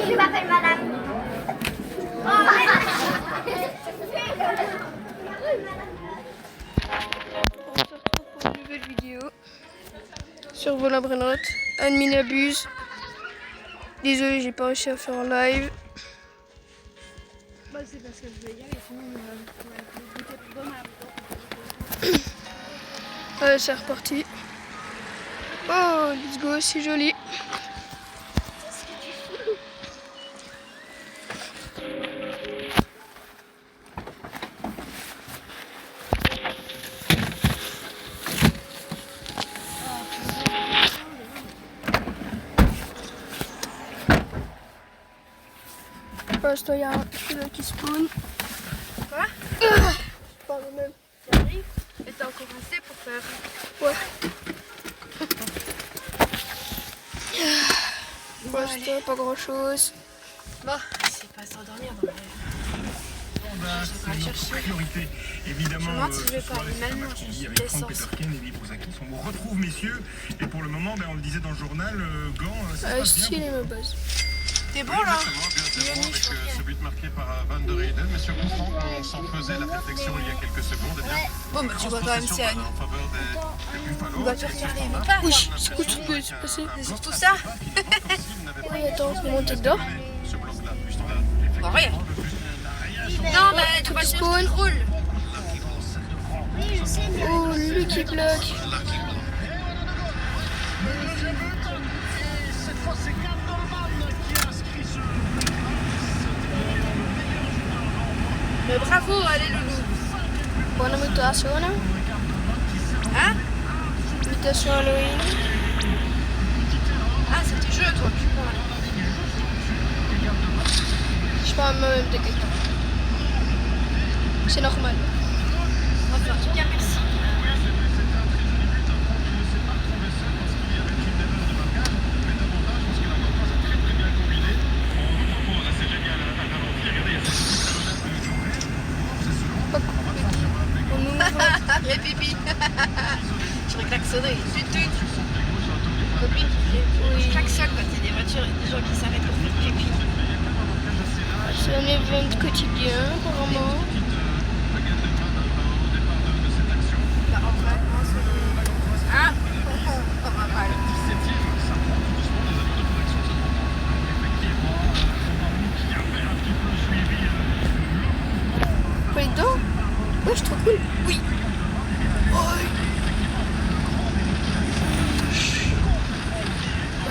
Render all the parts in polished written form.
Je m'appelle madame. On se retrouve pour une nouvelle vidéo sur Volin Brenotte. Admin abuse. Désolé, j'ai pas réussi à faire en live. Bah, c'est parce que je voulais y aller, sinon Ouais, c'est reparti. Oh, let's go, c'est joli. Pour l'instant, il y a un pilote qui spawn. Quoi? Pardon même. J'arrive. Et t'as encore assez pour faire. Ouais. Pour l'instant, pas grand chose. Bon, c'est pas s'endormir dans le priorité. Évidemment, je me demande si je vais pas aller maintenant, avec je Franck Peterken et Elie Brozakis. On vous retrouve, messieurs. Et pour le moment, on le disait dans le journal, Gand, ça se passe bien. Stylé ma base. T'es bon là? Exactement, avec ce but marqué par Van der Heyden. Mais sur coup franc, on s'en faisait la réflexion il y a quelques secondes. Eh bien, Bon, bah tu vois quand même si Anne. en faveur des Buffalo. On va te regarder les pas. Oui, c'est quoi ce truc qui s'est passé? C'est surtout ça. Oui, attends, on va monter dedans. Ce bloc-là, plus standard. Bon, rien. Non, bah tu vas spawn. roule. Oh, lui qui bloque. Mais bravo, allez loulou. Buona mutazione. Hein? Mutation Halloween. Ah, c'était jeu toi. Je parle même de quelqu'un. C'est normal. Enfin, en tout cas, merci. Les pipi. Je vais klaxonner. Copine, je klaxonne quand il y a des voitures et des gens qui s'arrêtent pour faire pipi. C'est un événement quotidien, apparemment. Bah, en vrai, non, c'est... Ah, on va pas aller. Faut aller dedans? Ouais, c'est trop cool. Oui. Oh,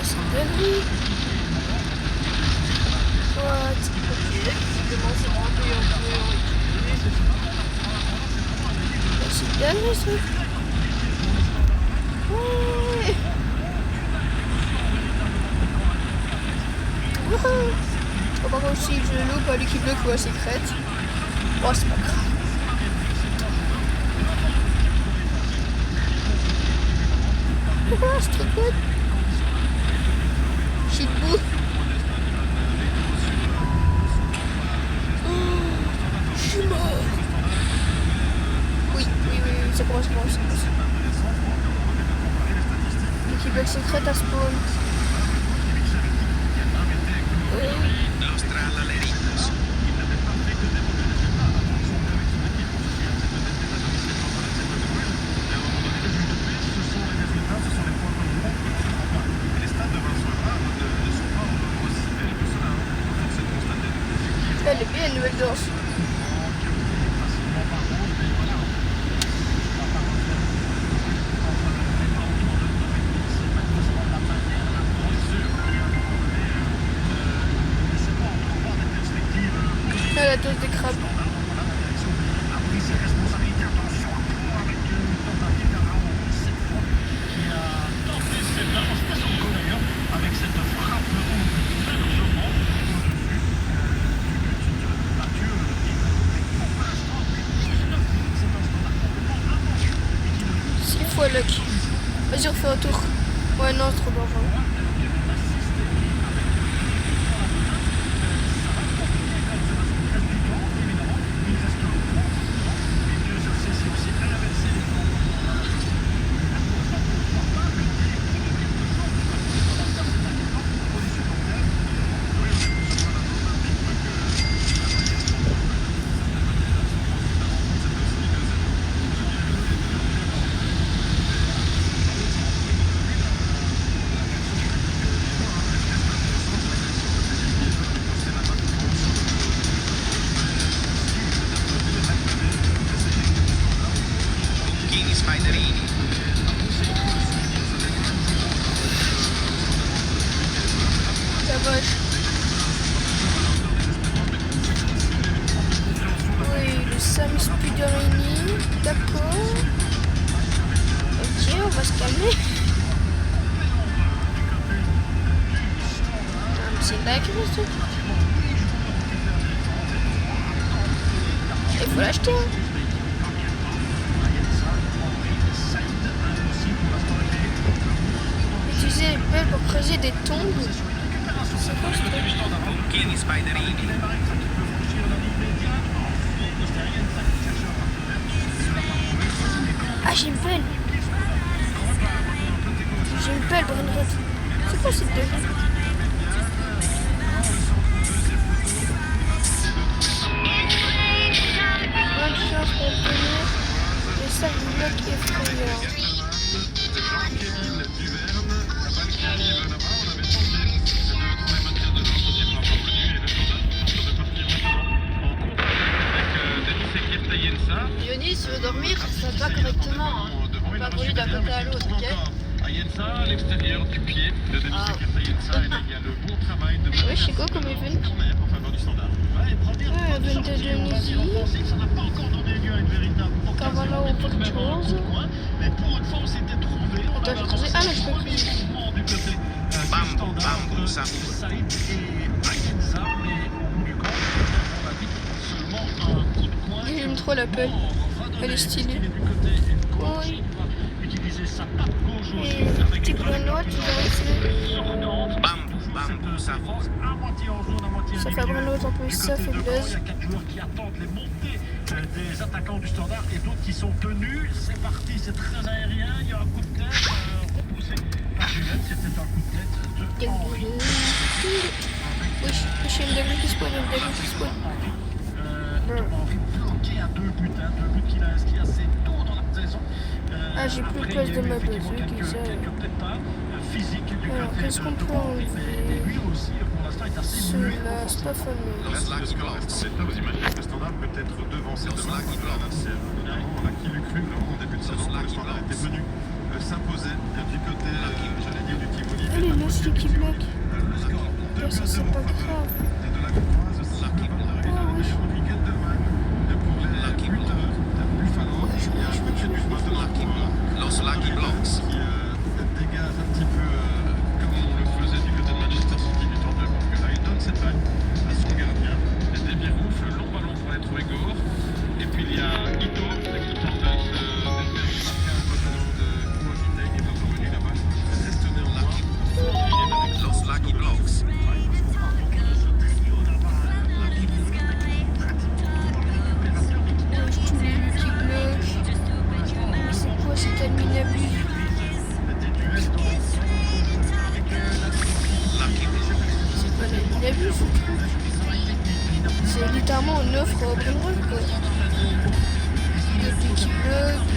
c'est une dinguerie. What? C'est une dinguerie ce truc. Ouais. Wouhou. Oh, par contre, si je le loupe, lui qui bloque ou à secrète. Oh, c'est pas grave. Oh, c'est trop cool. Je suis debout. Oh, je suis mort. Oui, ça commence. L'équipe bloc secrète à spawn. Elle est bien, une nouvelle danse. on fait un tour. Ouais, non, c'est trop dangereux. Ça va. Oui, le Sam Spiderini. D'accord. Ok, on va se calmer. C'est là que je suis. Il faut l'acheter. Hein. Utiliser les pelles pour creuser des tombes. C'est quoi ce truc? Ah, j'ai une pelle. J'ai une pelle, Brunrod. C'est quoi cette pelle? Bonne chance pour obtenir le sac bloc effrayant. Yoni, si tu veux dormir, ça va pas correctement. Hein. Pas brûler d'un côté à l'autre, ok? Ayensa, à l'extérieur du pied de Denis Sekirta Ayensa, il y a le bon travail de Oui, je sais quoi comme event. en faveur du standard. Ouais, event de Dionisi. Cavallo au Portuoso. Attends, j'ai creusé. Ah non, je peux creuser. Bambou, ça. J'aime trop la pelle. Elle est stylée. Oui. Et petit Brunrod, tu vas essayer. Bambou, ça. Ça fait Brunrod en plus, ça fait Buzz. Il y a 4 joueurs qui attendent les montées des attaquants du standard et d'autres qui sont tenus. C'est parti, c'est très aérien. Il y a un coup de tête repoussé par Juliette. C'était un coup de tête de Henri. Oui, je suis une demi qui spawn, une demi qui spawn. Henri bloqué à 2 buts, 2 buts qu'il a inscrits assez tôt dans la saison. Ah, j'ai plus de place de ma bazooka, ça. Alors, qu'est-ce qu'on peut enlever? Celui-là, c'est pas fameux. Vous imaginez que le standard peut être devancé demain contre l'adversaire. Évidemment, qui l'eût cru en début de saison, le standard était venu s'imposer du côté, j'allais dire, du Tivoli. Ah, les Leslie qui bloquent. Ça, c'est pas grave. De la Courtoise, c'est Jean-Louis Gelderman pour les buteurs de Buffalo. Il y a un petit but maintenant Los Lucky Blocks. qui dégage un petit peu comme on le faisait du côté de Manchester City du temps de parce que là il donne cette balle à son gardien. Les Birouf, le long ballon pour aller trouver Gore. Et puis il y a Ito qui tente de se démarquer un ballon de Kouakite qui est pas revenu là-bas. Reste néanmoins. Los Lucky Blocks. Tous les Lucky bloquent. C'est quoi cet Alminabus? C'est pas l'Alminabus ce truc. C'est littéralement une offre au Brunrod quoi. Le Lucky bloque.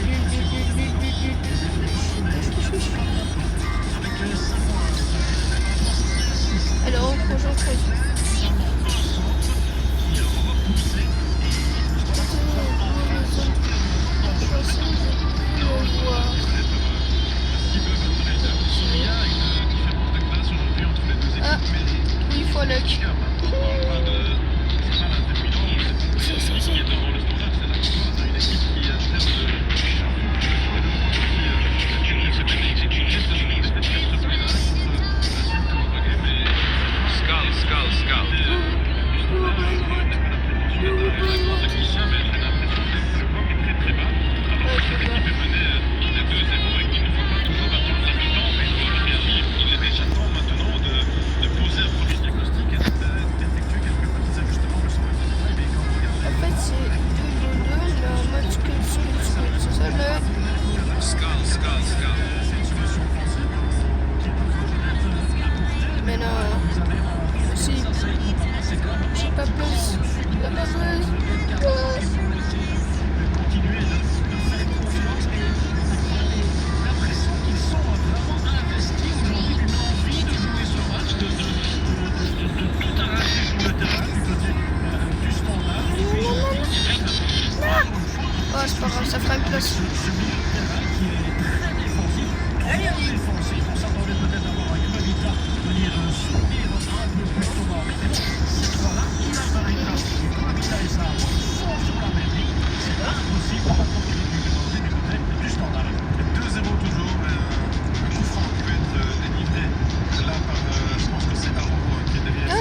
Alors on creuse, on creuse. Ah, oui, fois luck. Skull.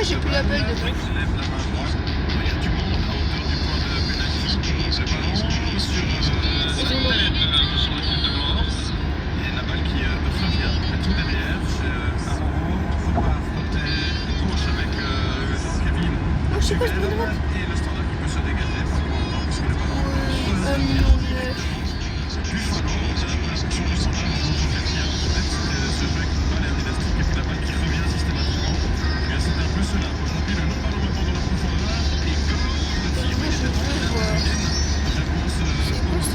j'ai plus l'appel de Il lève la main droite. Il y a du monde à hauteur du point de pénalty. Le ballon sur cette tête sur l'équipe de mort. Et la balle qui revient tout derrière. C'est Aroro repart côté gauche avec Kevin. Oh, je sais pas, je peux droite. Et le standard qui peut se dégager par contre puisque le ballon Buffalo, l'action du standard joue au quatrième. Peut-être ce jeu avec une balle élastique et puis la balle qui revient systématiquement. Mais c'est un peu cela. Aujourd'hui, le long ballon maintenant dans la profondeur et que le tir était dans la moyenne. Je pense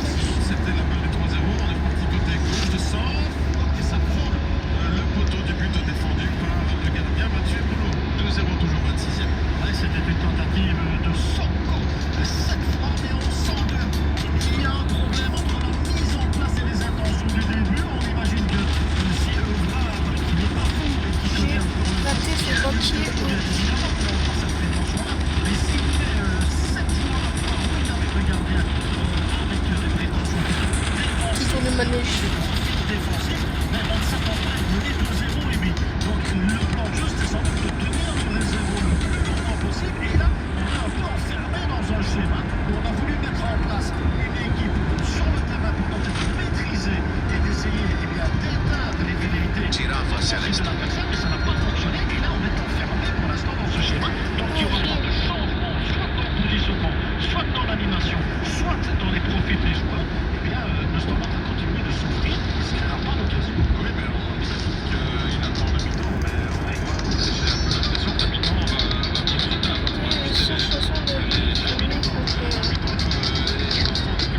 c'était la balle du 3-0. On est parti côté gauche de centre et ça prend le poteau du but défendu par le gardien Mathieu Boulot. 2-0 toujours 26e. Ouais, c'était une tentative de Sonko. 7 frappes et on sent qu'il y a un problème entre la mise en place et les intentions du début. On imagine que si le VAR, qui n'est pas fou et qui connaît un peu Raté ce banquier. bien évidemment, on prend cette prétention-là. Mais s'il fait 7 joueurs à pouvoir jouer avec le gardien, avec des prétentions Qui tourne le manège. défensif, mais on ne s'attend pas à mener 2-0 et demi. Donc le plan de jeu, c'était sans doute de tenir le 0 le plus longtemps possible. Et là, on est un peu enfermé dans un schéma où on a voulu mettre en place une équipe sur le terrain pour tenter de maîtriser et d'essayer d'éteindre les velléités Girafa de Celeste. l'adversaire, mais ça n'a pas fonctionné. Et là, on est enfermé pour l'instant dans ce schéma. Donc il y aura pas de changement, soit dans le positionnement, soit dans l'animation, soit dans les profils des joueurs. Eh bien, le Standard va continuer de souffrir et ce n'est pas l'occasion. Oui, mais on imagine qu'il attend le mi-temps, mais on va voir. J'ai un peu l'impression que la mi-temps va bien trop tard.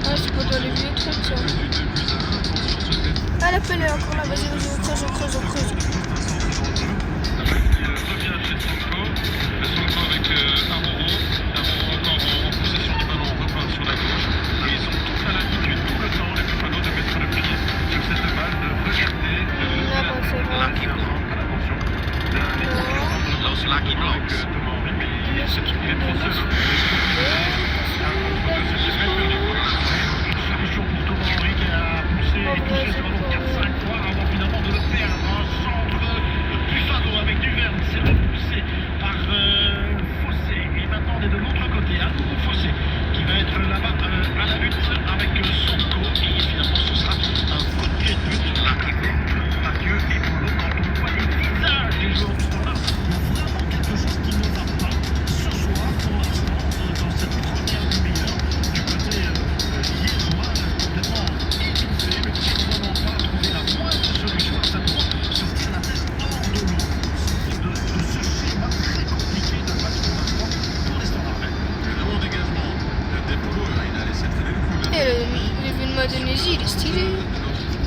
Ah, c'est pas dans les vieux trucs ça. Ah, l'appel est encore là, vas-y, on creuse. Il revient chez Sonko. Sonko avec Aroro. Aroro encore en possession du ballon, repart sur la gauche. Et ils ont toute la latitude, tout le temps, les Buffalo, de mettre le pied sur cette balle, de regarder, de Là, bon, c'est vrai. Lucky Block. l'attention Los Lucky Blocks. Mais c'est une Solution pour Thomas Henry qui a poussé et touché ce ballon 4-5 fois avant finalement de le perdre. Un centre Buffalo avec Duverne, c'est repoussé par Fossé. Et maintenant on est de l'autre côté, un nouveau Fossé qui va être là-bas à la lutte avec Sonko. Et finalement ce sera un coup de pied de but. Lucky Block. Mathieu et Boulot, quand on voit les visages des joueurs du Standard, il y a vraiment quelque chose qui ne va pas ce soir pour l'instant dans cette première demi-heure du côté liégeois, complètement étouffé. Le petit n'ont pas trouvé la moindre solution à sa course, sortir la tête hors de l'eau de ce schéma très compliqué de match pour l'instant pour les Standardais. Le long dégagement des Polo, il a laissé traîner le coude. Et l'événement d'Indonésie, il est stylé.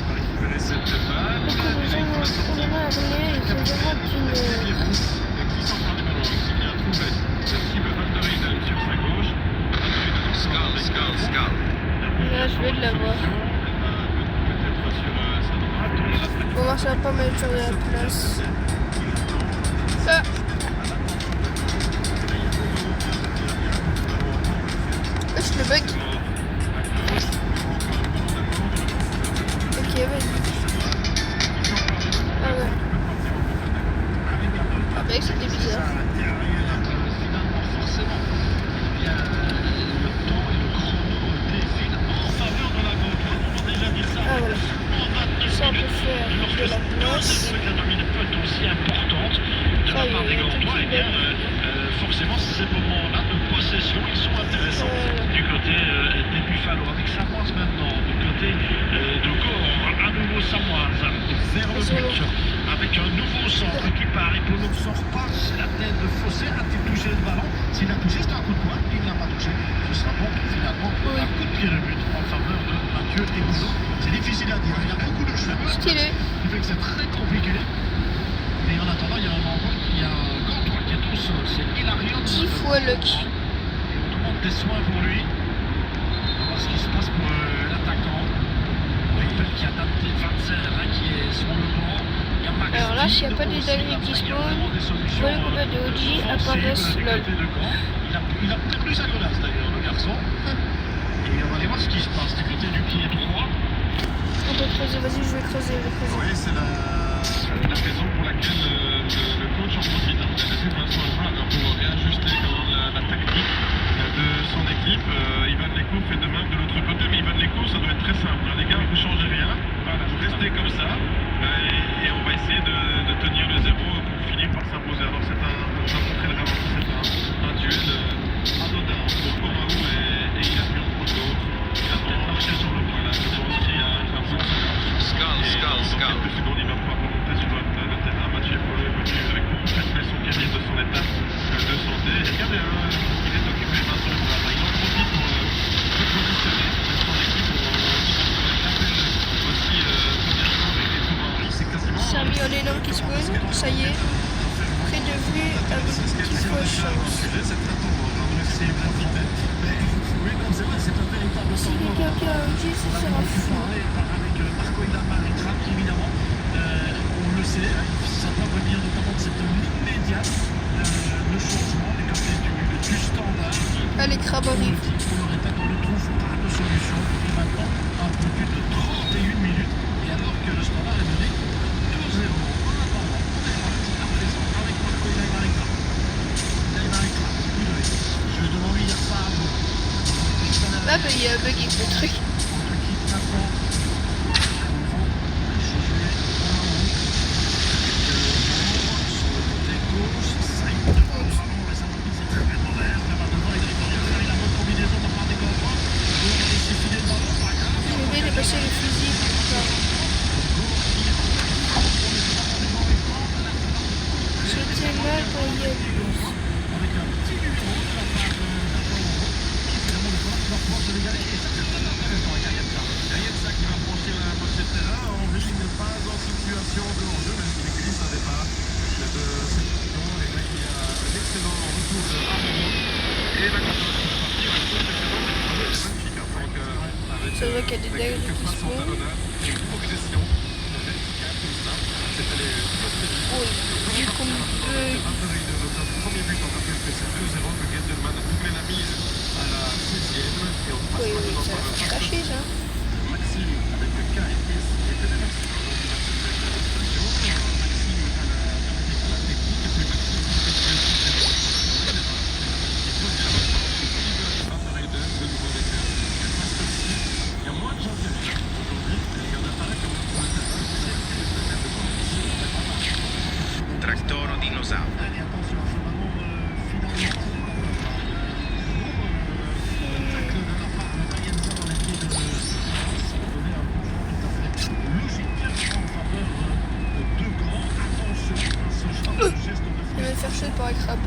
Pour récupérer cette balle. Le cousin, on en a ramené, il faut vraiment qu'une... Qui s'en prend du ballon, qui vient trouver le cible Van der Heyden sur sa gauche. Skull. Là, je vais de l'avoir. Peut-être sur sa droite. On va voir, ça va pas mal faire de la place. Ah. Je le bug. Ok, vas-y. Ah ouais. Ah bah c'était bizarre. Finalement, forcément, eh bien, le temps et le chrono défilent en faveur de la gauche. On a déjà dit ça. Ah voilà. Ça on peut faire de la place. La domine peut aussi importante de la part des Gantois, et bien forcément ces moments-là de possession ils sont intéressants du côté des Buffalo avec Samoise maintenant, du côté de Gore, à nouveau Samoise vers le but avec un nouveau centre qui part et Polo ne sort pas, c'est la tête de Fossé, a-t-il touché le ballon? S'il a touché c'est un coup de poing, il n'a pas touché, ce sera donc finalement un coup de pied de but en faveur de Mathieu et Boulot. C'est difficile à dire, il y a beaucoup de cheveux. Stylé. Ce qui fait que c'est très compliqué. Mais en attendant, il y a un endroit, il y a un Gantois qui est au sol. C'est Hilarion. 10 fois lucky. Et on demande des soins pour lui. On va voir ce qui se passe pour l'attaquant. On rappelle qu'il y a Dante Vanzer qui est sur le banc. Il y a Max. Alors là, s'il n'y a pas des dingueries qui spawn, pour les combats de OG apparaissent lol. Il a perdu sa godasse d'ailleurs, le garçon. Et on va aller voir ce qui se passe du côté du pied droit. On peut creuser, vas-y, je vais creuser. Oui, c'est la raison pour laquelle le coach en profite. Il a vu Vincent Lebrun j'ai vu avec petit peu de chance. C'est très tendre, c'est profité. Mais oui, non, c'est vrai, c'est un véritable Si quelqu'un qui a un G, ce On a sera pu fou. parler avec Marco Maritra, évidemment. On le sait, ça doit venir notamment de cette immédiate, le changement du côté du standard. Ah, les crabes arrivent. On le répète, on ne trouve pas de solution depuis maintenant un peu plus de 31 minutes. Et alors que le standard est mené 2-0 en attendant, on est à présent avec Marco Maritra. Maritra, je devant lui, il y a Fabio. Là, bah, il y a un bug avec le truc. J'ai oublié de passer le fusil. C'était mal pour y aller. Gaïenza qui va franchir la moitié de terrain. Henry n'est pas en situation de hors-jeu, même s'il glisse un départ de cette saison. Et là, il y a un excellent retour de Arnaud. Et la confirmation de partir. La chose précédente est magnifique. Donc, C'est vrai qu'il y a des avec dingues quelques qui se passes en font. talonnade et une progression verticale comme ça. C'est allé Oh, j'ai comme bug. premier but, on rappelle que c'est 2-0 que Gendelman a doublé la mise à la 6e. Et on passe Oui, maintenant ça par va cacher ça. Maxime avec le K et S et Télé Maxime. Donc il va se faire la station. Maxime à la technique et puis Maxime qui fait le il pose bien Van der Heyden, de nouveau avec parce que si il y a moins de gens qui arrivent aujourd'hui, il y en a pas là comme pour le terrain, Tractoro dinosauro. Allez, attention à ce ballon finalement. Tacle de la part de Gaïenza dans les pieds de ça va donner un mouvement tout à fait logique en faveur de deux grands. Attention à ce genre de geste de Il va me faire chier par les crabes.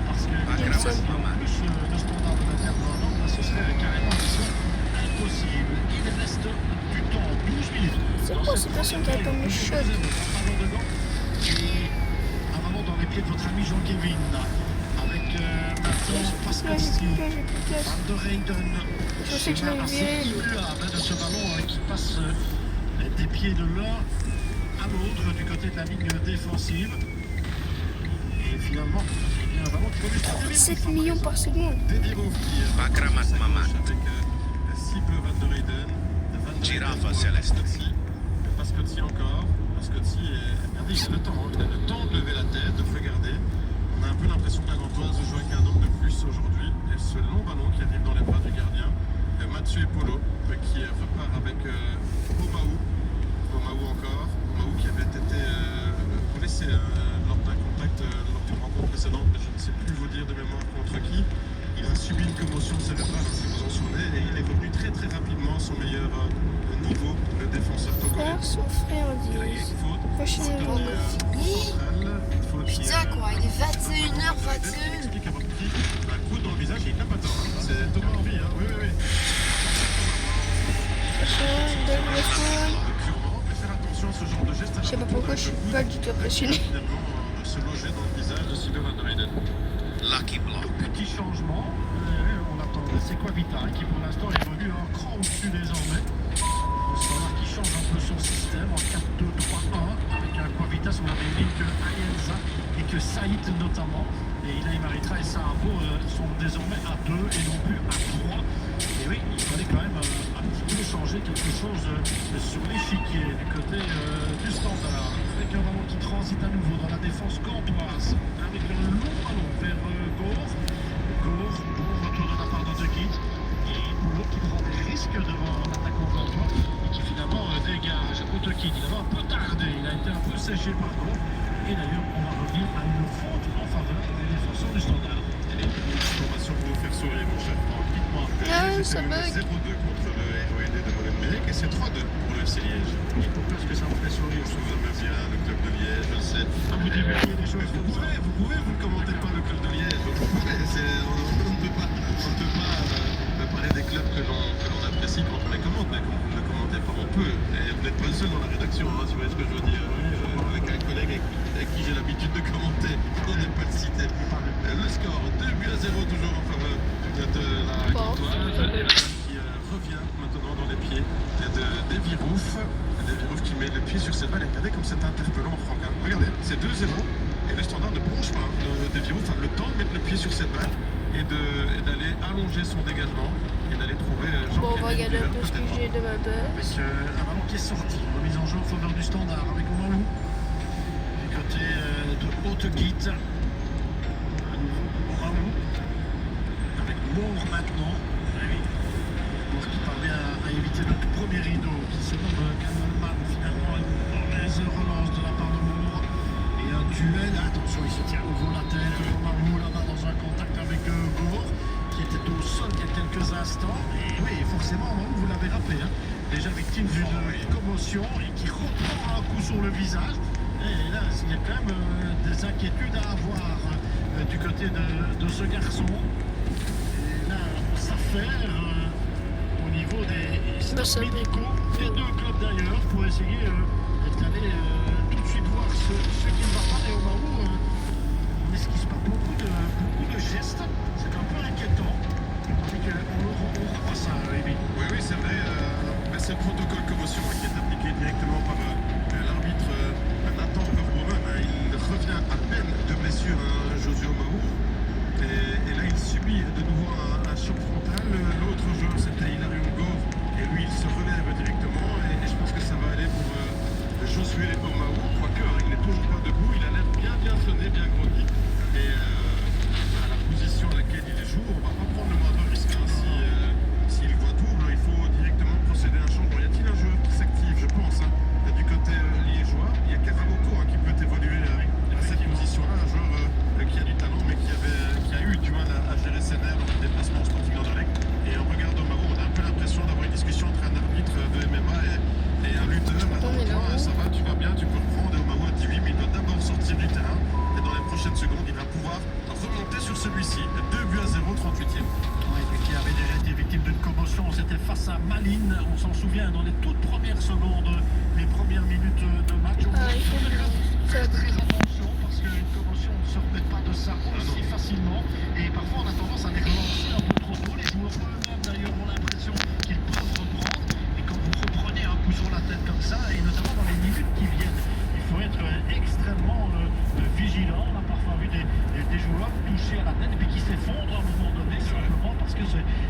parce que Nilsson. plus le standard de la terre là, ce serait carrément impossible. Il reste du temps, 12 minutes. C'est quoi cette personne qui a pas mes shots? Un ballon dans les pieds de votre ami Jean-Kévin. Avec maintenant J'ai Pascalski, plus de place. Van der Heyden. Je sais que je l'ai C'est viré. immuable de ce ballon qui passe des pieds de l'un à l'autre du côté de la ligne défensive. Et finalement, il y a un ballon qui peut 7 millions par seconde. Dedirov qui Bakramat Maman. avec cible Van der Heyden. Giraffe Céleste. Pascozzi encore. Pascozzi regardez, il a le temps. Il a le temps de lever la tête, de regarder. On a un peu l'impression que la Gantoise joue avec un homme de plus aujourd'hui. Et ce long ballon qui arrive dans les bras du gardien. Mathieu Polo qui repart avec Omaou. Omaou encore. Omaou qui avait été blessé lors d'un contact lors d'une rencontre précédente, mais je ne sais plus vous dire de mémoire contre qui. Il a subi une commotion cérébrale, si vous en souvenez, et il est revenu très très rapidement à son meilleur niveau, le défenseur togolais. Faire son Et là, il y a friandise. une faute. Prochaine Faute journée. centrale, une faute qui Putain quoi, il est 21h21. Il explique avoir pris un coup dans le visage et il n'a pas tort. Hein. C'est Thomas Henry, hein. Oui, oui, oui. Prochaine, dernière fois. Purement, mais faire attention à ce genre de geste. Je sais pas pourquoi je suis pas du tout impressionné. Finalement, se loger dans le visage de Sylvain Van der Heyden. Lucky Block. Petit changement. On attendait. C'est quoi Vita qui pour l'instant est venu un cran au-dessus désormais. Le standard qui change un peu son système en 4-2-3-1 avec un Quavitas, on avait dit que Gaïenza et que Saïd notamment. Et Ilaï Maritra et Saabo sont désormais à 2 et non plus à 3. Et oui, il fallait quand même un petit peu changer quelque chose sur l'échiquier du côté du standard. Avec un ballon qui transite à nouveau dans la défense gantoise. Avec un long ballon vers Gaur. Gaur, bon retour de la part de De Guitt. Et Boulot qui prend des risques devant l'attaquant gantois. Et qui finalement dégage De Guitt. Il avait un peu tardé, il a été un peu séché par Gaur. Et d'ailleurs, on va revenir à une faute en faveur des défenseurs du standard. Information pour vous faire sourire, mon cher Franck. Dites-moi. Ah, ça C'était bug. 0-2 contre le ROND de Molenbeek et c'est 3-2 pour le FC Liège. Et pourquoi est-ce que ça me fait sourire? Je vous aime bien le club de Liège, je le sais. Vous divulguez des choses Vous comme ça. pouvez, vous ne commentez pas le club de Liège. On ne peut pas parler des clubs que l'on apprécie quand on les commente, mais quand vous ne les commentez pas, on peut. Et vous n'êtes pas le seul dans la rédaction, hein, si vous voyez ce que je veux dire. Avec un collègue avec qui j'ai l'habitude de commenter, on n'est Del Piro, enfin le temps de mettre le pied sur cette balle et d'aller allonger son dégagement et d'aller trouver Bon, on va regarder un peu ce que j'ai de ma part. Avec un ballon qui est sorti, remise en jeu en faveur du Standard avec Omarou du côté de Haute-Guite. À nouveau Omarou avec Moore maintenant. Moore qui parvient à éviter le premier rideau qui se nomme Kahneman. Finalement une mauvaise relance de la part de Moore et un duel. Attention, il se tient au nouveau la tête. Omarou là-bas dans un contact avec Gore qui était au sol il y a quelques instants. Et oui, forcément, vous l'avez rappelé, hein, déjà victime d'une commotion et qui reprend un coup sur le visage. Et là, il y a quand même des inquiétudes à avoir du côté de ce garçon. Et là, s'affaire au niveau des staffs médicaux des deux clubs d'ailleurs pour essayer d'aller tout de suite voir ce qui ne va pas. Et au moment où on esquisse pas beaucoup de gestes, c'est un peu inquiétant. On revoit ça, Rémi. Oui, c'est vrai. C'est le protocole commotion qui est appliqué directement par l'arbitre Nathan Verboemen. Il revient à peine de blessure, Josué Omarou. Et là, il subit de nouveau un choc frontal. L'autre joueur, c'était Hilarion Gore. Et lui, il se relève directement. Et je pense que ça va aller pour Josué Omarou. Quoique, il n'est toujours pas debout. Il a l'air bien sonné, bien groggy. Et à la position à laquelle il joue, on va pas prendre le moindre risque. S'il voit double, il faut directement procéder à un changement. Y a-t-il un joueur qui s'active, je pense, du côté liégeois? Il y a Karamoko qui peut évoluer à cette position-là, un joueur qui a du talent mais qui a eu du mal à gérer ses nerfs dans le déplacement sportif d'Anderlecht. Et on regarde Omarou, on a un peu l'impression d'avoir une discussion entre un arbitre de MMA et un lutteur. Toi, ça va, tu vas bien, tu peux reprendre. Et Omarou a dit oui, mais il doit d'abord sortir du terrain. Et dans les prochaines secondes, il va pouvoir remonter sur celui-ci. 2-0, 38e. Qui avait déjà été victime d'une commotion, c'était face à Malines, on s'en souvient, dans les toutes premières secondes, les premières minutes de match. On doit faire très attention parce qu'une commotion ne se remet pas de ça aussi facilement et parfois on a tendance à les relancer un peu trop tôt. Les joueurs eux-mêmes d'ailleurs ont l'impression qu'ils peuvent reprendre et quand vous reprenez un coup sur la tête comme ça, et notamment dans les minutes qui viennent, il faut être extrêmement vigilant. On a parfois vu des joueurs touchés à la tête et puis qui s'effondrent à un moment donné simplement parce que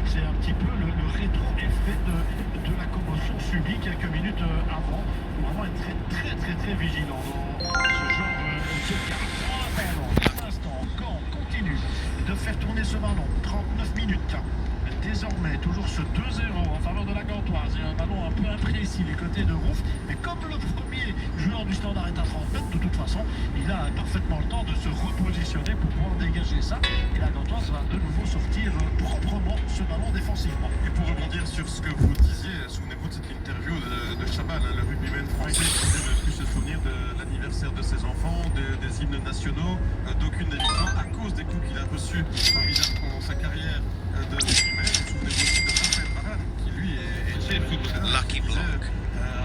c'est un petit peu le rétro-effet de la commotion subie quelques minutes avant. Il faut vraiment être très vigilant dans ce genre de cas. Pour l'instant, Caen continue de faire tourner ce ballon. 39 minutes. Désormais, toujours ce 2-0 en faveur de la Gantoise. Et un ballon un peu imprécis du côté de Rouff. Mais comme le premier joueur du Standard est à 30 mètres, de toute façon, il a parfaitement le temps de se repositionner pour pouvoir dégager ça. Et la Gantoise va de nouveau sortir proprement ce ballon défensivement. Et pour rebondir sur ce que vous disiez, souvenez-vous de cette interview de Chabal, le rugbyman français qui ne plus se souvenir de l'anniversaire de ses enfants, des hymnes nationaux, d'aucune des victoires à cause des coups qu'il a reçus dans sa carrière de rugbyman. Souvenez-vous aussi de Raphaël Varane, qui lui est footballeur, Lucky Block.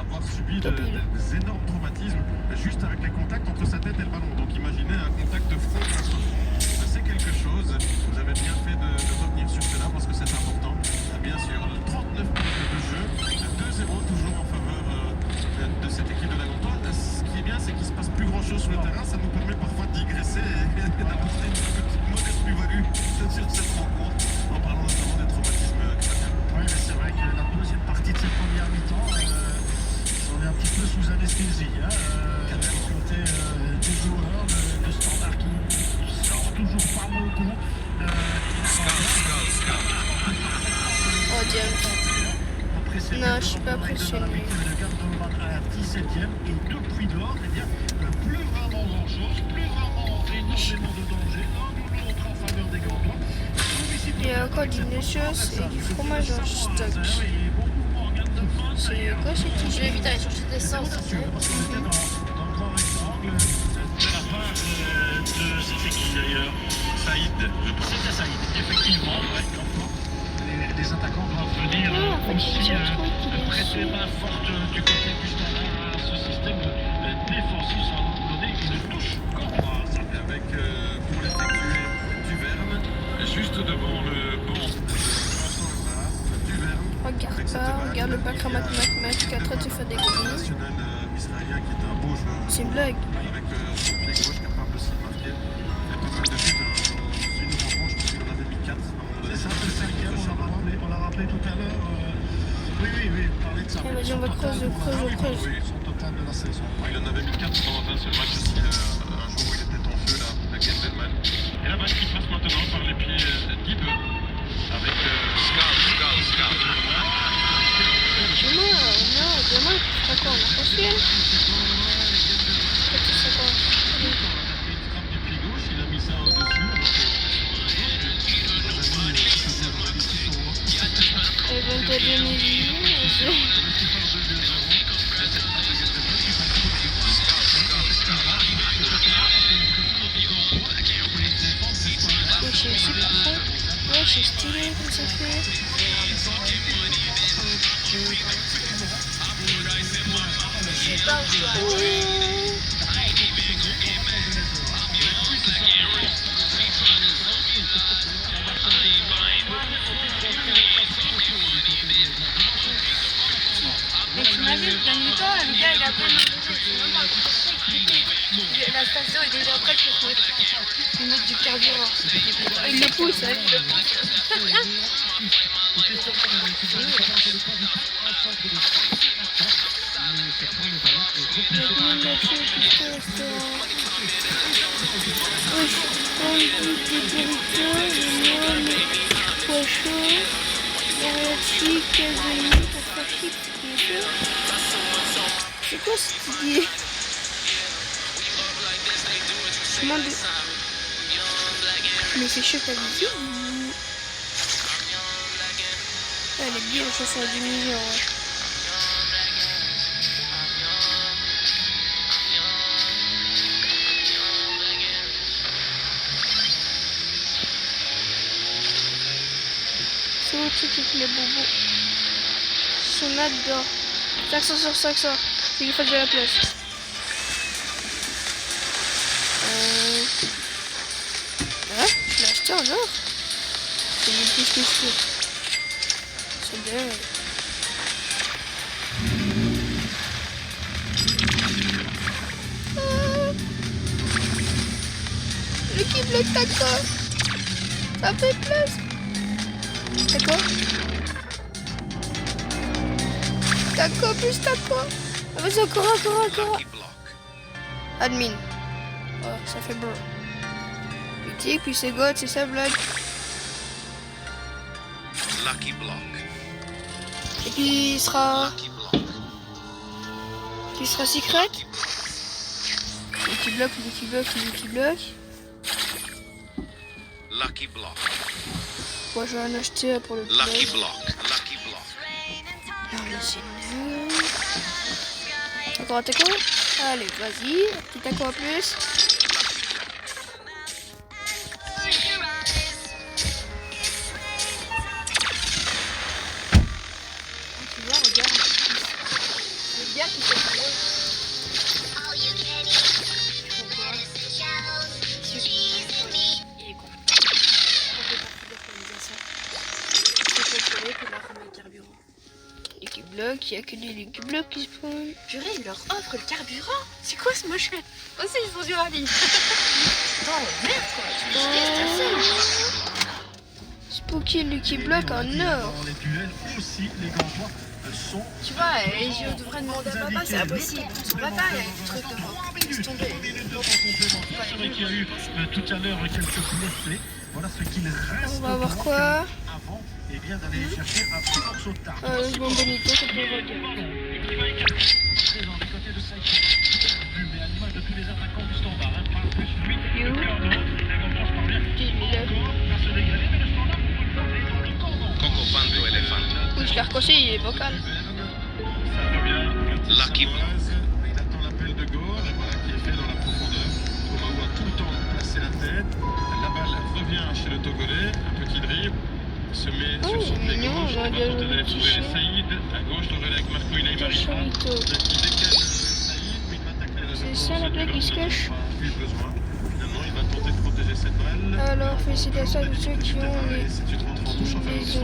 avoir subi des énormes traumatismes juste avec les contacts entre sa tête et le ballon. Donc imaginez un contact de front face au front, c'est quelque chose. Vous avez bien fait de revenir sur cela parce que c'est important. Bien sûr, 39 minutes de jeu, 2-0 toujours en faveur de cette équipe de la Gantoise. Ce qui est bien, c'est qu'il ne se passe plus grand-chose sur le terrain. Ça nous permet parfois de digresser et d'apporter une petite modeste plus-value sur cette rencontre en parlant notamment des traumatismes crâniens. Oui, mais c'est vrai que la deuxième partie de cette première mi-temps, on est un petit peu sous anesthésie. Du côté des joueurs, de Standard qui sort toujours pas beaucoup. Oh Dieu. Non, je suis pas impressionné. Le Gardeman à la 17e et depuis lors, eh bien, plus vraiment grand-chose, plus vraiment énormément de danger. L'un ou l'autre en faveur des Gantois. Il y a encore du nachos et du fromage en stock. C'est quoi c'est tout? Je vais vite aller chercher des sauces. Dans le grand rectangle, de la part de... C'était qui d'ailleurs? Saïd, je pense. C'était Saïd, effectivement. Les attaquants doivent venir aussi prêter main forte du côté du Standard à ce système défensif sans donner une touche gantoise. Avec, pour l'effectuer, Duverne, juste devant le banc de Vincent Lazare, Duverne. Regarde le bac en mathématiques en train de faire des gommes. National israélien qui est un beau joueur. C'est une blague. Avec son pied gauche capable aussi de marquer. Il y a pas mal de buts rappelé tout à l'heure. Oui, parler de ça. Vas-y, on va creuser. Oui, son total de la saison. Il en avait mis 4 dans un seul match aussi, un jour où il était en feu, là, la Gendelman. Et la balle qui passe maintenant par les pieds d'Ibe, avec Skull. Demain, tu feras quoi? On va construire? C'est quoi? il frappe du pied gauche, il a mis ça au-dessus. C'est stylé comme ça fait. Mais t'imagines, dans le temps, le gars il a pas la station est déjà prête pour mettre du carburant. Il le pousse, hein. C'est quoi cette idée? Comment de... Mais c'est chaud ta musique. Elle est bien, la chanson à 10 millions, ouais. C'est où tu kiffes les bobos? Son là-dedans. 500 sur 500. Il faut déjà la place. Ah, je l'ai acheté en or. C'est une plus que je fais. C'est bien. Le keyblade d'accord. Ça fait place. D'accord. D'accord, plus d'accord. Vas-y, encore. Admin. Oh, ça fait bon. Mythique, puis c'est God, c'est sa blague. Lucky Block. Et puis il sera... Lucky Block. Puis il sera secret. Lucky Block. Lucky Block. Moi je vais en acheter pour le Lucky bloc. Block. Lucky Block. Non mais c'est nul. Encore un taco? Allez, vas-y. Un petit taco en plus. Tu vois, regarde. Le gars qui fait drôle. Il est con. On peut pas d'organisation. C'est contrôlé pour leur remettre le carburant. Lucky Block, il n'y a que des Lucky Block qui se prennent. Purée, il leur offre le carburant. C'est quoi ce moche? Aussi, ils font du rallye. Attends, merde quoi. Tu me dis, c'est assez. Spooky Lucky Block en or. Dans les duels aussi, les Gantois sont... Tu vois, et je devrais demander à papa, c'est impossible. Son papa, il y a des trucs devant. Laisse tomber. C'est vrai qu'il y a eu tout à l'heure quelques blessés. Voilà ce qu'il reste. On va voir quoi? Avant d'aller chercher un petit morceau de tarte. Je vais me donner tout, ça peut regarder. Présent du côté de Saïd. Mais à l'image de tous les attaquants du standard. Par plus 8 You. de cordon. Les Gantois parviennent encore à se dégager. Mais le standard pour le porter dans le cordon. Coco Fanto Elefante. Oui, je l'ai reconcé, il est vocal. Ça revient. Lucky Block. Il attend l'appel de Gore, et voilà, qui est fait dans la profondeur. Thomas a tout le temps placé la tête. La balle revient chez le Togolais, un petit dribble. Se met Oh, sur son pied mignon, gauche, il va on va tenter d'aller dire trouver le Saïd. À gauche, le relais avec Marco Ilaïmari. Chorito. Il décale Saïd, mais il va tacler la C'est défense ça, la du blague, il se Barcelone. cache. Il aura plus besoin. Finalement, il va tenter de protéger cette balle. Alors, félicitations à tous ceux qui ont Et les... si tu te rentres en touche, enfin, les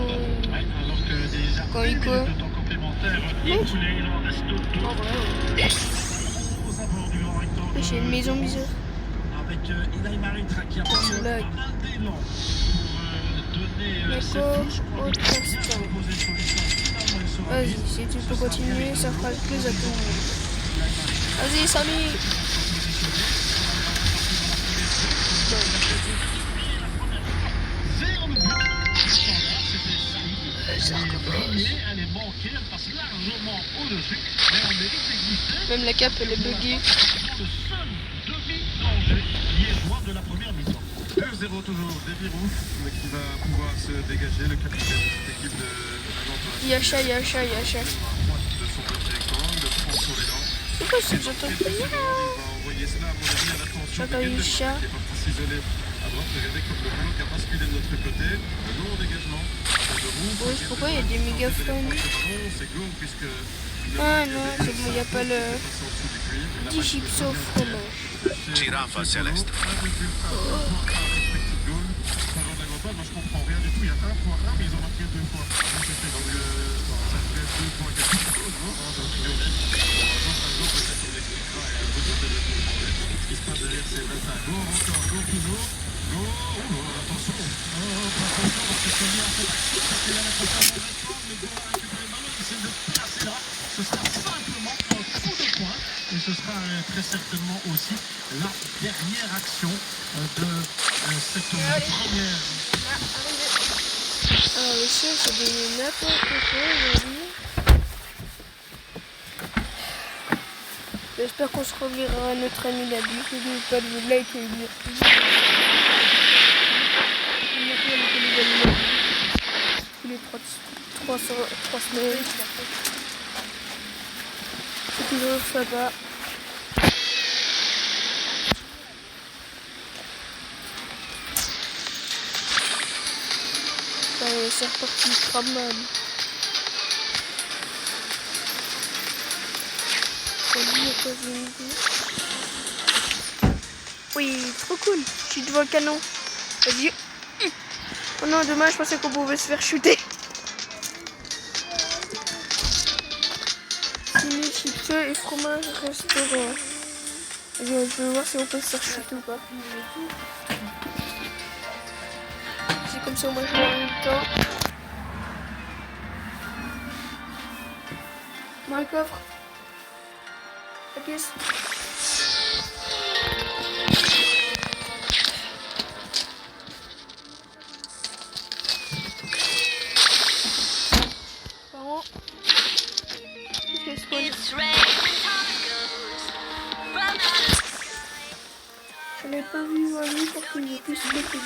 Ouais, alors que déjà Quand il une quoi? minute de temps complémentaire Non. écoulé, il en reste deux En vrai, aux abords du grand rectangle. j'ai une maison bizarre. Avec Ilaïmari qui a pris blague. pas mal d'élan pour donner Mais c'est D'accord, fou, je crois autre qu'il a bien instant. proposé une solution. Finalement, il sera Vas-y, mis. si tu Ce peux sera continuer, bien ça fera rigolo. plaisir à tout le monde. Il a marqué Vas-y, Samy. vers le but. Standard, c'était Saïd. Et Brunier allait manquer, elle passe largement au-dessus. Mais on mérite d'exister. Même la cape, elle est buggée. Le seul demi-danger liégeois de la première mi-temps. 2-0 toujours, Davy Rouf, mais qui va pouvoir se dégager, le capitaine de cette équipe de Nantes. Yacha, Yacha, Yacha. De son côté rectangle, le prend sur les dents. C'est quoi ce que j'entends? Il va envoyer cela, à mon avis, à l'attention J'entends de une Guindeman, chat. qui est parti s'isoler à droite. Regardez comme le bloc a basculé de notre côté. Le long dégagement de Rouf. Oui, c'est pourquoi il y a des mégaphones. C'est Gourde, puisque... Ah non, c'est bon, il n'y a pas le 10 chips au fromage. Giraffa Celeste. Moi je comprends rien du tout, il y a un point là mais ils ont marqué 2 fois. Donc ça fait 2 points quelque chose, non? Donc Lionel, peut-être qu'on l'expliquera et vous devez le comprendre. Ce qui se passe derrière c'est Vincent. Go, encore, go toujours. Go, attention. Attention parce que Sony en fait, parce qu'il a la confiance en Vincent, mais Go a récupéré le ballon, il essaie de placer là. Ce sera simplement un coup de poing et ce sera très certainement aussi la dernière action de cette première. Ah oui, ça, c'est des n'importe quoi aujourd'hui. J'espère qu'on se reverra à notre ami Nabi. N'oubliez pas de vous liker et de tous les 3 semaines. C'est toujours sympa. C'est reparti, Crabman. Oui, trop cool. Je suis devant le canon. Vas-y. Oh non, dommage, je pensais qu'on pouvait se faire shooter. 6000 chips et fromage restaurant. Vas-y, on peut voir si on peut se faire shooter ou pas. C'est comme ça, on va jouer en même temps. Dans le coffre. La pièce. Parents. Qu'est-ce qu'on est? Je n'ai pas vu un lit pour qu'il y ait plus de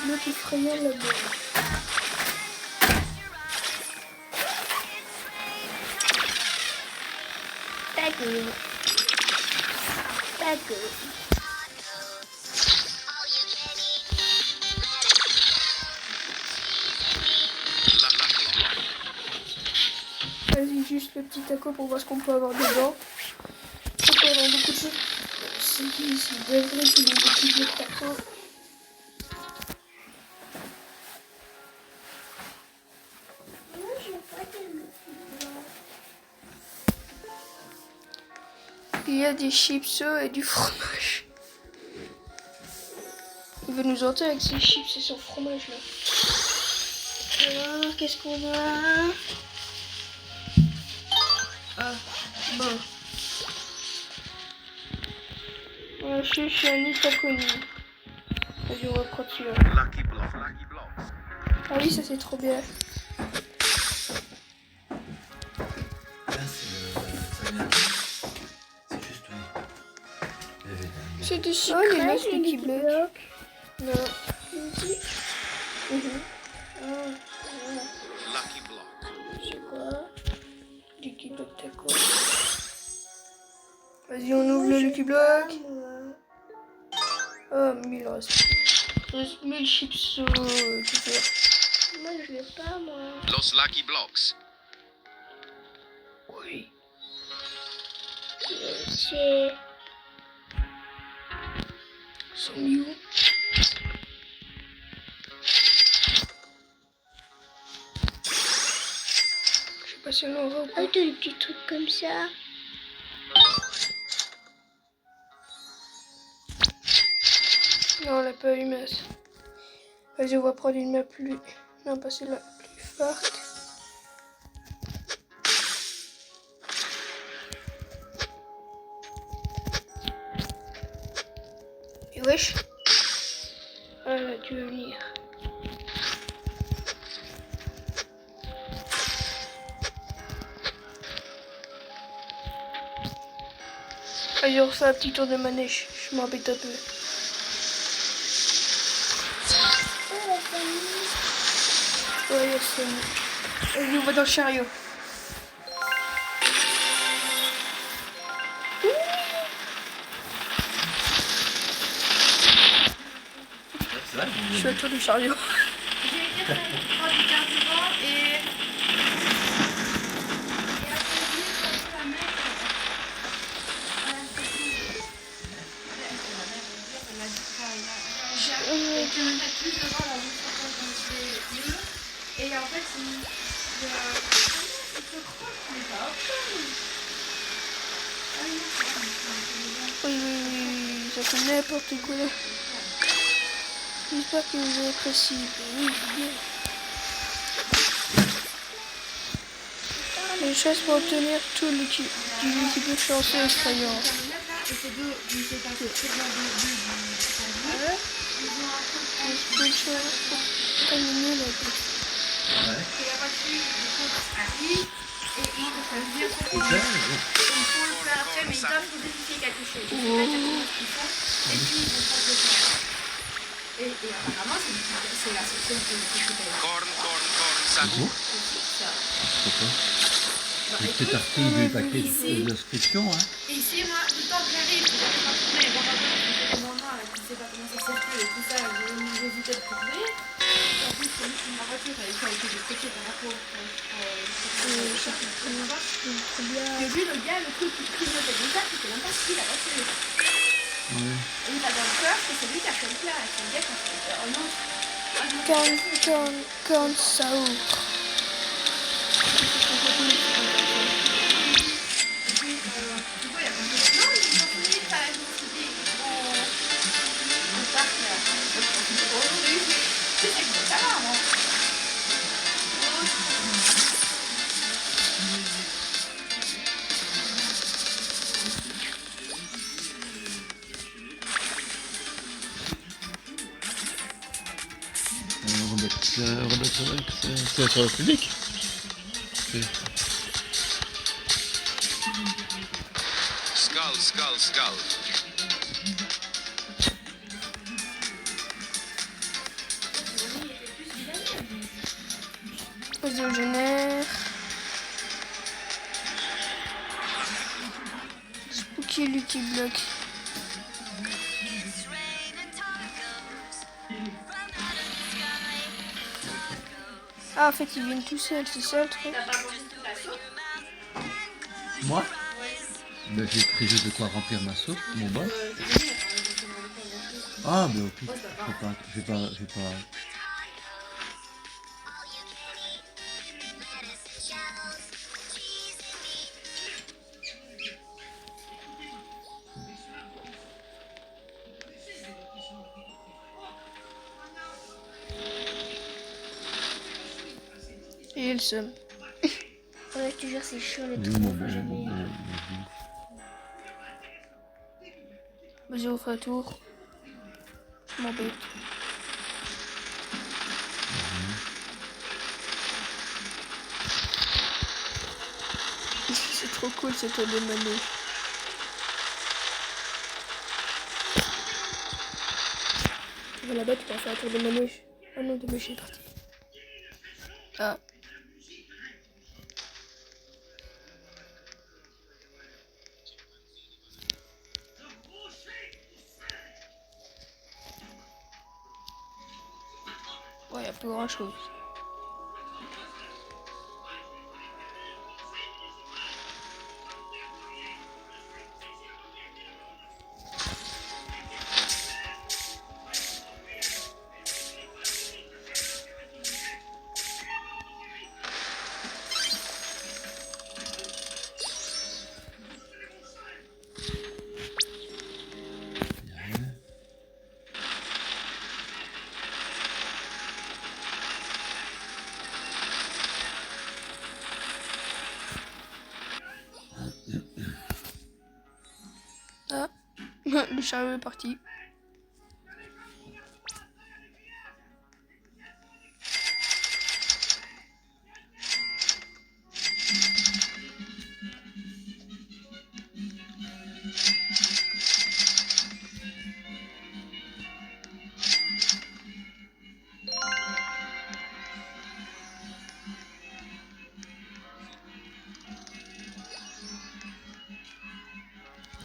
bleu qui frayant là-bas. Vas-y, juste le petit taco pour voir ce qu'on peut avoir dedans. On peut avoir beaucoup de choses. C'est vrai qu'il y a des petits tacos. Il y a des chips et du fromage. Il veut nous hanter avec ses chips et son fromage là. Alors, qu'est-ce qu'on a? Ah, bon. Je suis un Itaconi. Vas-y, on va continuer. Lucky Block. Lucky Blocks. Ah oui, ça c'est trop bien. Là, c'est le c'est juste C'est des sucrés, oh, les mecs, qui bloquent. Non. Lucky Block. C'est quoi? Lucky Block taco. Vas-y, on ouvre le Lucky Block. Oh, 1000 reste. Il reste 1000 chips. Moi, je l'ai pas, moi. Los Lucky Blocks. Oui. C'est... Sont mis où? Je sais pas si on en va ou pas. Oh, des petits trucs comme ça. Non, on l'a pas eu, mince. Vas-y, on va prendre une map plus Non, pas celle-là, plus forte. Et wesh. Voilà, tu veux venir. Allez, on refait un petit tour de manège. Je m'embête un peu. Ouais, c'est... Allez, on va dans le chariot. C'est vrai, Je suis autour du chariot. J'ai dire ça, je prends du carburant et après, je la mettre. Et tu me mets plus devant la bouche pour que je mieux. Et en fait, je crois que c'est pas Oui, ça fait n'importe quoi là. J'espère que vous avez apprécié. Oui, bien. Les choses pour obtenir tout l'utilité chanceux extrayant. Une chose pour terminer la vie. Ouais. Et la voiture, du coup, arrive et il faut bien C'est comprendre. ça, Il faut le faire après, mais ils doivent vous vérifier quelque chose. Je sais pas exactement ce qu'ils font. Et puis, ils vont prendre le faire. Et apparemment, c'est la section que vous faites. Corn, Sagur. Ça. Pourquoi Bah, J'ai écoute, peut-être repris du paquet d'inscription, hein. et ici, moi, tout le temps que j'arrive, je vais pas tourner, voir un peu, je fais moment, là, tu sais pas comment ça circule et tout ça, j'hésitais de tourner. En plus, ma voiture, elle a été décochée par rapport et lui, le gars, le truc qui pilotait déjà, il sait même pas qui la voiture. Ouais. Et il a dans le cœur que c'est lui qui a fait le plat. Et c'est le gars qui a fait le plat. Oh non. Quand ça ouvre. Et puis, du coup, il a compris. Non, mais ils ont fini, ça, je me suis dit, on part là. Aujourd'hui, c'est que ça va, moi. C'est sur le public. Skull. Oxygénaire. Spooky Lucky Block. Ah, en fait, ils viennent tout seuls, c'est ça le truc. T'as pas mangé toute la soupe? Moi ben, j'ai pris juste de quoi remplir ma soupe, mon bol. Ah, ben ok. Je vais pas... Et le seum. Ouais, je te jure, c'est chiant les Oui, trucs. mon Faut bon, jamais. Vas-y, on fait un tour. Je m'embête. C'est trop cool cette tour de manège. Tu vas là-bas, tu vas faire un tour de manège. Ah non, de manège est parti. Ah. Ouais, y a plus grand chose. chariot est parti.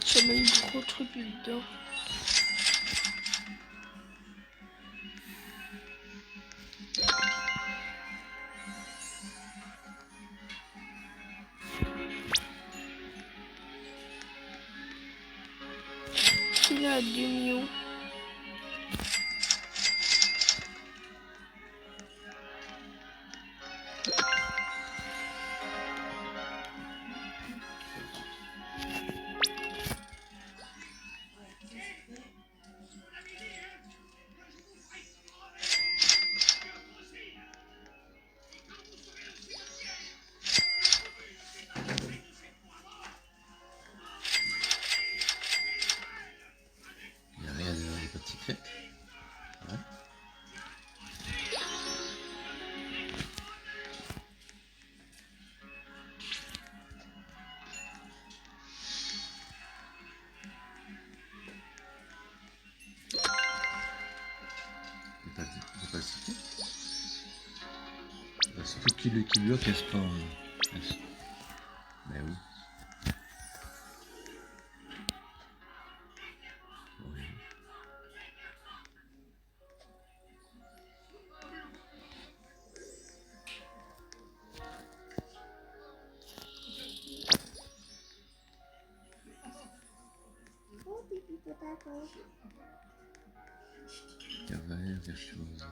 J'ai mis un gros truc dedans. Il a 2 millions. Il n'y a rien de pas de secret. Ouais. Il y a pas de secret. Bah, c'est tout qui bloque, est-ce pas... Mais oui. Oui. Cavalier virtuose.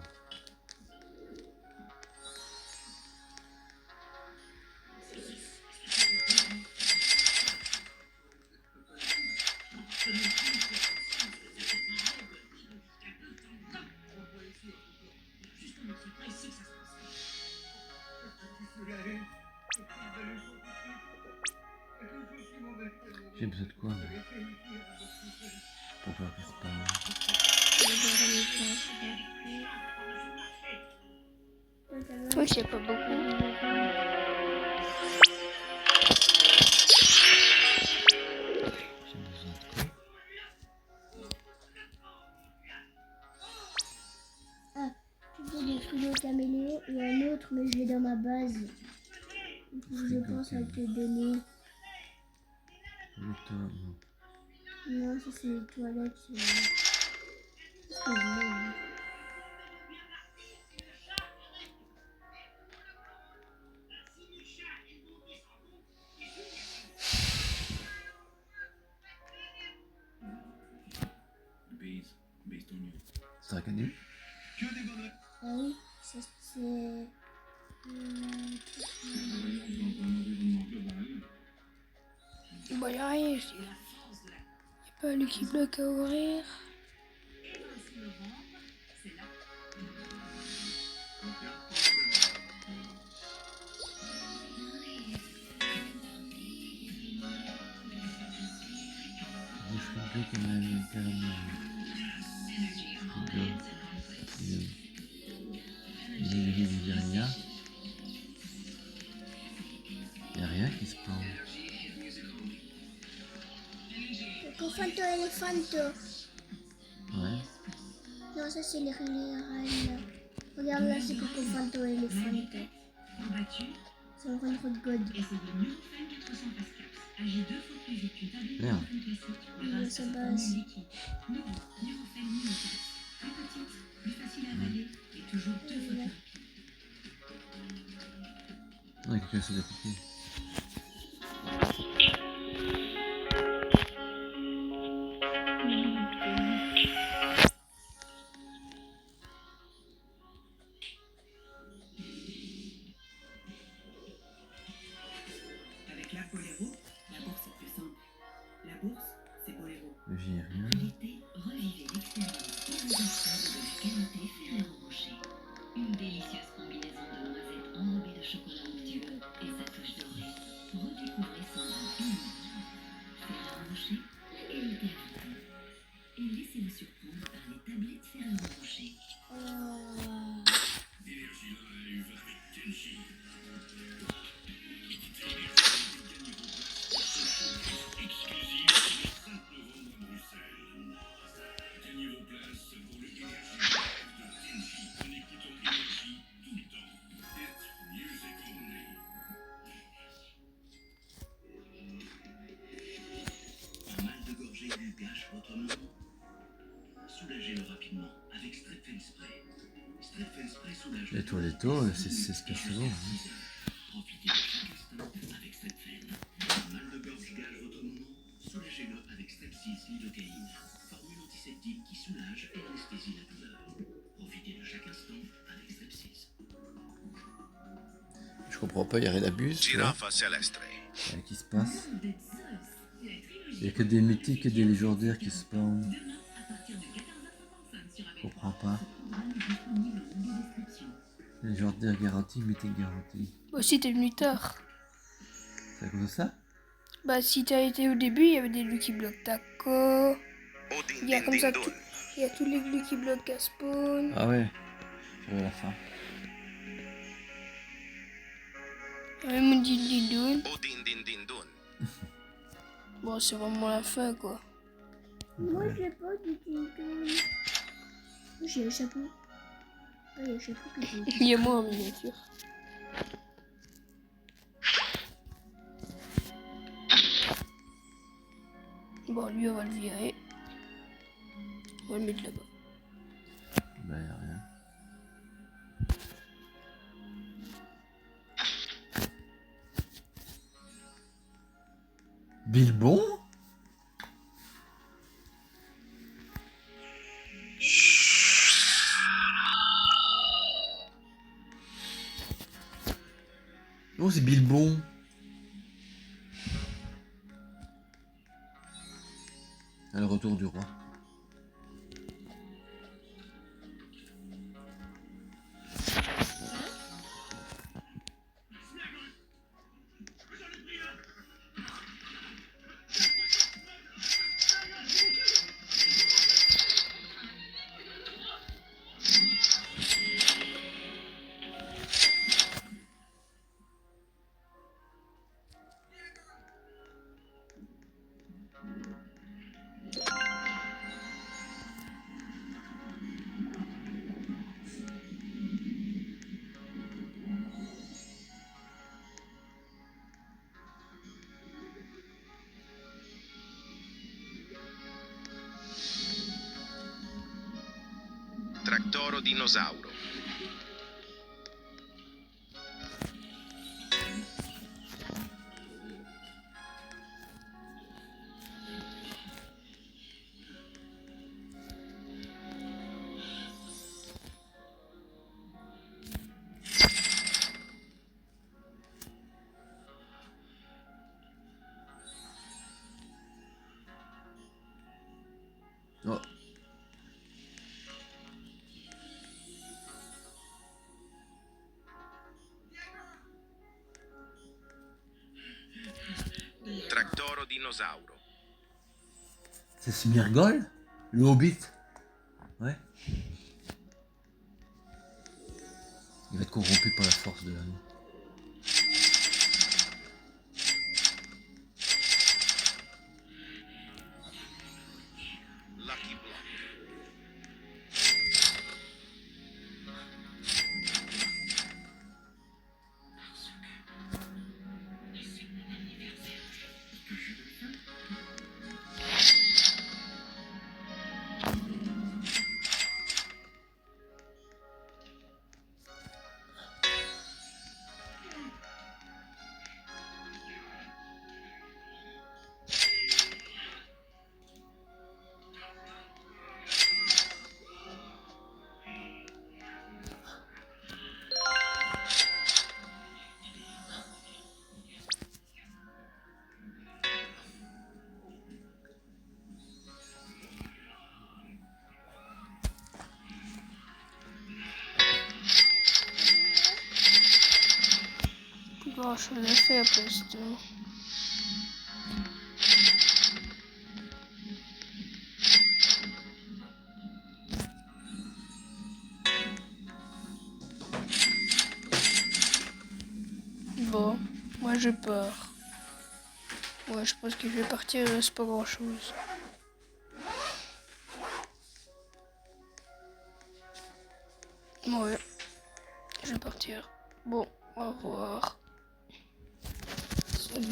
J'ai besoin de quoi là pour faire ce pas. Oui, c'est pas beaucoup. J'ai besoin de quoi? Ah, tu dis des frigo caméléon et un autre, mais je l'ai dans ma base. Je pense à te donner. Le temps, non. Non, ça c'est les toilettes. Qu'est-ce que je mets, C'est un canon? Ah oui, ça c'est... Bah, y'a rien ici. Y'a pas l'équipe bloc à ouvrir. Des frigos qu'on a permis. Frigo. Il n'y a rien. Il n'y a rien qui se prend. Cofanto Elefanto. Ouais. Non, ça c'est les reines. Regarde là, c'est Cofanto Elefanto. C'est un rendre de God. Merde. Il a sa base. Non, il y a quelqu'un qui s'est appliqué. Avec la Boléro, la bourse est plus simple. La bourse, c'est Boléro. J'ai rien. L'été, revivez l'expérience irrésistible de la qualité Ferrero Rocher. Une délicieuse combinaison de noisettes enrobées de chocolat onctueux et sa touche de Les toilettos, c'est ce qu'il y a souvent. Hein. Profitez de chaque instant avec Stepfen. Mal de gorge gage votre moment? Soulagez-le avec Stepsis lidocaïne. Formule antiseptique qui soulage et anesthésie la douleur. Profitez de chaque instant avec Stepsis. Je comprends pas, il n'y a rien d'abus. Giraffa celestre. Qu'est-ce qui se passe? Il n'y a que des mythiques et des légendaires qui se spawnent. Je comprends pas. Légendaire garantie, mythique garantie. Aussi, t'es venu tard. C'est à cause de ça? Bah, si t'as été au début, il y avait des Lucky Block Taco. Il y a comme ça tout. Il y a tous les Lucky Block à spawn. Ah ouais, j'avais la fin. Il y a même un Dindindun. Odin din din dun. Bon, c'est vraiment la fin, quoi. Moi, j'ai pas du tout. J'ai le chapeau. Ah, il y a le chapeau que j'ai. Il y a moi en miniature. Bon, lui, on va le virer. On va le mettre là-bas. Bah, y a rien. Bilbon? Oh, c'est Bilbon. À le retour du roi. Tractoro dinosauro. Oh. Tractoro dinosauro. C'est Smirgol? Le Hobbit? Ouais. Il va être corrompu par la force de l'anneau. Lucky Block. Bon, je l'ai fait après, c'est tout. Bon, moi je pars. Ouais, je pense que je vais partir, il reste pas grand chose. Ouais, je vais partir. Bon, au revoir. Salut.